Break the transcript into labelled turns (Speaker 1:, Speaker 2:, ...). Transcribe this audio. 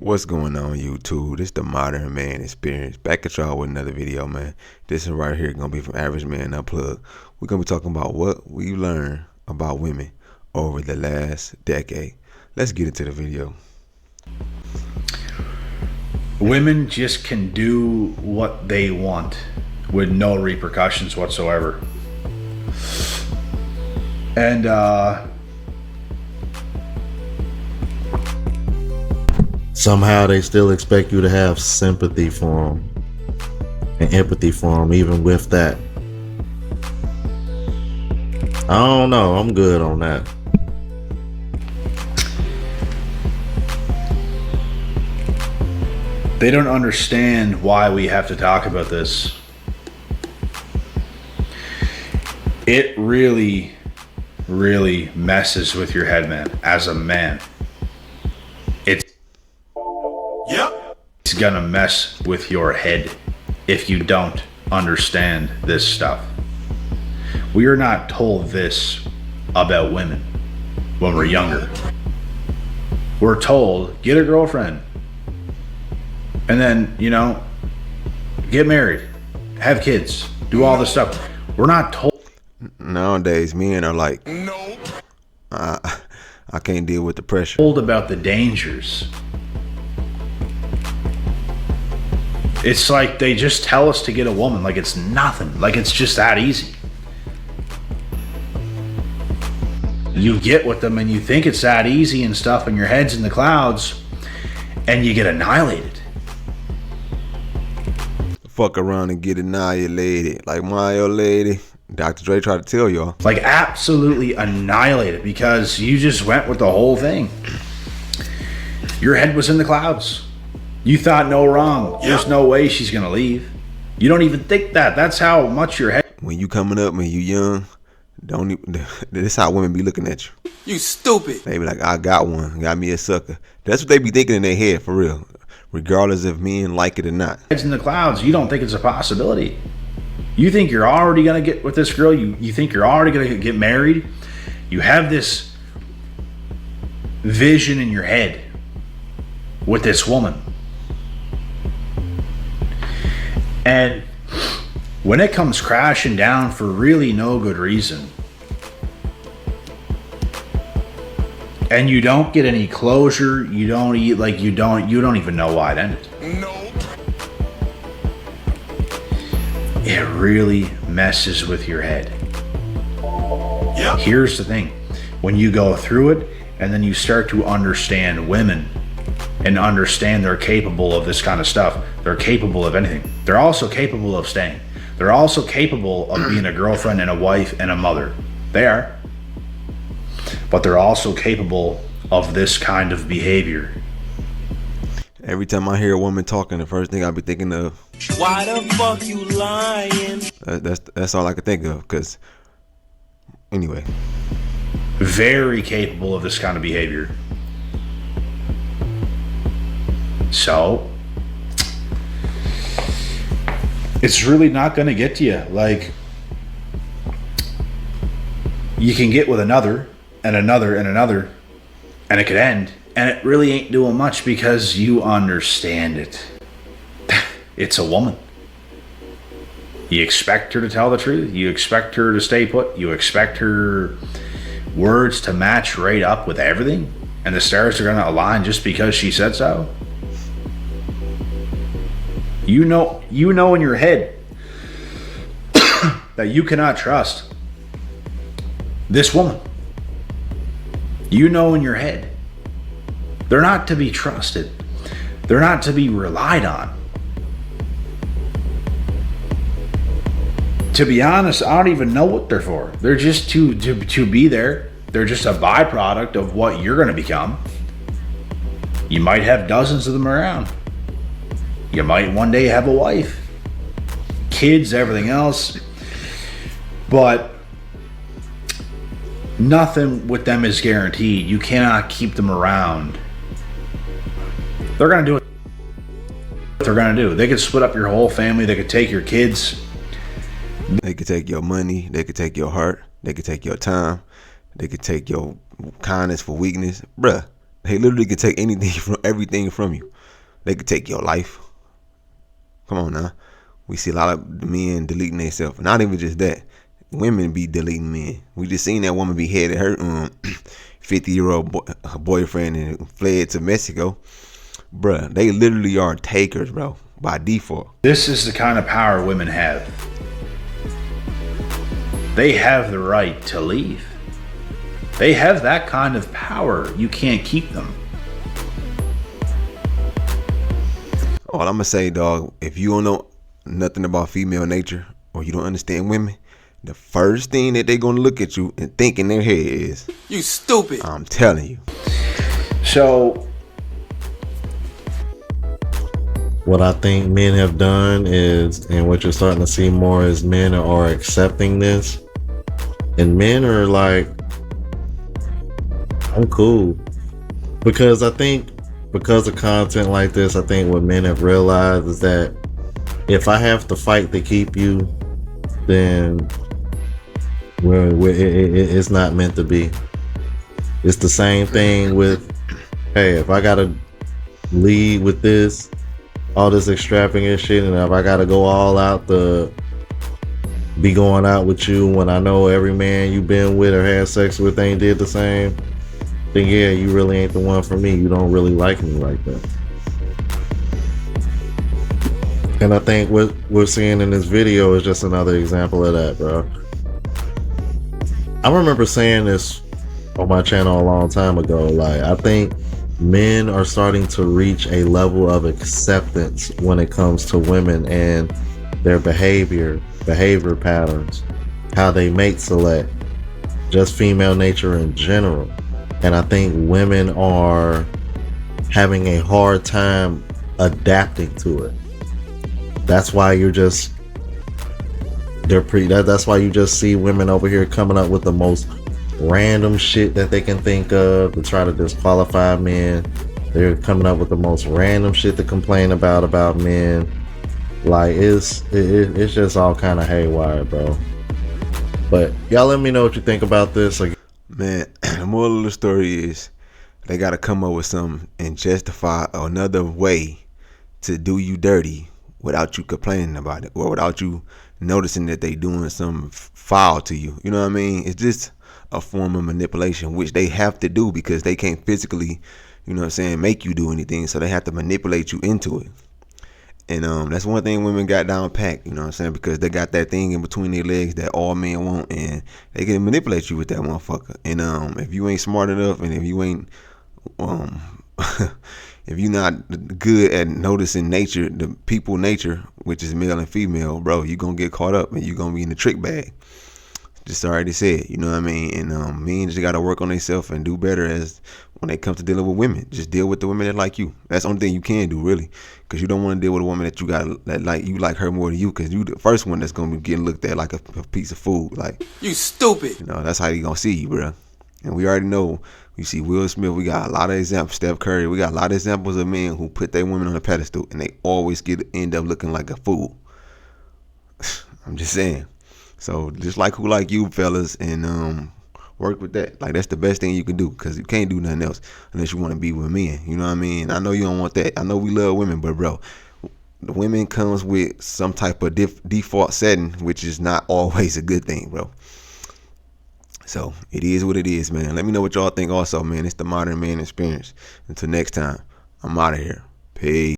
Speaker 1: What's going on, YouTube? This the Modern Man Experience. Back at y'all with another video, man. This is right here gonna be from Average Man Unplugged. We're gonna be talking about what we learned about women over the last decade. Let's get into the video.
Speaker 2: Women just can do what they want with no repercussions whatsoever. And
Speaker 3: somehow they still expect you to have sympathy for them and empathy for them, even with that. I don't know. I'm good on that.
Speaker 2: they don't understand why we have to talk about this. It really, really messes with your head, man. As a man, it's gonna mess with your head if you don't understand this stuff. We are not told this about women when we're younger. We're told, get a girlfriend, and then, get married, have kids, do all this stuff. We're not told.
Speaker 1: Nowadays, men are like, nope. I can't deal with the pressure.
Speaker 2: Told about the dangers. It's like they just tell us to get a woman like it's nothing, like it's just that easy. You get with them and you think it's that easy and stuff, and your head's in the clouds, and you get annihilated.
Speaker 1: Fuck around and get annihilated like Mario lady. Dr. Dre tried to tell y'all.
Speaker 2: Like absolutely annihilated because you just went with the whole thing. Your head was in the clouds. You thought no wrong. There's no way she's gonna leave. You don't even think that. That's how much your head.
Speaker 1: When you coming up, when you young, don't even, this how women be looking at you.
Speaker 4: You stupid.
Speaker 1: They be like, I got one, got me a sucker. That's what they be thinking in their head, for real. Regardless if men like it or not.
Speaker 2: Head's in the clouds. You don't think it's a possibility. You think you're already gonna get with this girl. You think you're already gonna get married. You have this vision in your head with this woman. And when it comes crashing down for really no good reason, and you don't get any closure, you don't even know why it ended.
Speaker 4: Nope.
Speaker 2: It really messes with your head.
Speaker 4: Yep.
Speaker 2: Here's the thing. When you go through it and then you start to understand women and understand they're capable of this kind of stuff, they're capable of anything. They're also capable of staying. They're also capable of being a girlfriend and a wife and a mother. They are. But they're also capable of this kind of behavior.
Speaker 1: Every time I hear a woman talking, the first thing I be thinking of,
Speaker 4: Why the fuck you lying?
Speaker 1: That's all I can think of. Cause anyway,
Speaker 2: Very capable of this kind of behavior. So it's really not going to get to you. Like, you can get with another and another and another, and it could end, and it really ain't doing much because you understand it. It's a woman. You expect her to tell the truth. You expect her to stay put. You expect her words to match right up with everything, and the stars are going to align just because she said so. You know in your head that you cannot trust this woman. You know in your head they're not to be trusted. They're not to be relied on. To be honest, I don't even know what they're for. They're just to be there. They're just a byproduct of what you're going to become. You might have dozens of them around. You might one day have a wife, kids, everything else. But nothing with them is guaranteed. You cannot keep them around. They're going to do what they're going to do. They could split up your whole family. They could take your kids.
Speaker 1: they could take your money, they could take your heart, they could take your time, they could take your kindness for weakness. Bruh, They literally could take anything from everything from you. They could take your life. Come on now. We see a lot of men deleting themselves. Not even just that. Women be deleting men. We just seen that woman beheaded her 50-year-old boyfriend and fled to Mexico. Bruh, they literally are takers, bro, by default.
Speaker 2: This is the kind of power women have. They have the right to leave. They have that kind of power. You can't keep them.
Speaker 1: All I'm gonna say, dog, if you don't know nothing about female nature or you don't understand women, the first thing that they're gonna look at you and think in their head is,
Speaker 4: You stupid.
Speaker 1: I'm telling you.
Speaker 2: So,
Speaker 3: What I think men have done is, and what you're starting to see more is men are accepting this. And men are like, I'm cool. Because I think, because of content like this, I think what men have realized is that if I have to fight to keep you, then it's not meant to be. It's the same thing with, hey, if I gotta lead with this, all this extravagant shit, and if I gotta go all out to be going out with you when I know every man you've been with or had sex with ain't did the same, then yeah, you really ain't the one for me. You don't really like me like that. And I think what we're seeing in this video is just another example of that, bro. I remember saying this on my channel a long time ago. Like, I think men are starting to reach a level of acceptance when it comes to women and their behavior patterns, how they mate select, just female nature in general. And I think women are having a hard time adapting to it. That's why that's why you just see women over here coming up with the most random shit that they can think of to try to disqualify men. They're coming up with the most random shit to complain about men. Like, it's just all kind of haywire, bro. But y'all let me know what you think about this. Like,
Speaker 1: Man, the moral of the story is they gotta come up with something and justify another way to do you dirty without you complaining about it or without you noticing that they doing something foul to you. You know what I mean? It's just a form of manipulation, which they have to do because they can't physically, you know what I'm saying, make you do anything. So they have to manipulate you into it. And that's one thing women got down packed, you know what I'm saying, because they got that thing in between their legs that all men want, and they can manipulate you with that motherfucker. And if you ain't smart enough, and if you ain't if you're not good at noticing nature, the people nature, which is male and female, bro, you gonna get caught up and you gonna be in the trick bag. Just already said, you know what I mean? And men just gotta work on themselves and do better as when it comes to dealing with women. Just deal with the women that like you. That's the only thing you can do, really, because you don't want to deal with a woman that you like her more than you, because you the first one that's gonna be getting looked at like a piece of food. Like,
Speaker 4: You stupid.
Speaker 1: you know, that's how you gonna see you, bro. And we already know. You see Will Smith. We got a lot of examples. Steph Curry. We got a lot of examples of men who put their women on a pedestal and they always end up looking like a fool. I'm just saying. So just like who like you, fellas, and work with that. Like, that's the best thing you can do, because you can't do nothing else unless you want to be with men. You know what I mean? I know you don't want that. I know we love women, but bro, the women comes with some type of default setting, which is not always a good thing, bro. So it is what it is, man. Let me know what y'all think also, man. It's the Modern Man Experience. Until next time, I'm out of here. Peace.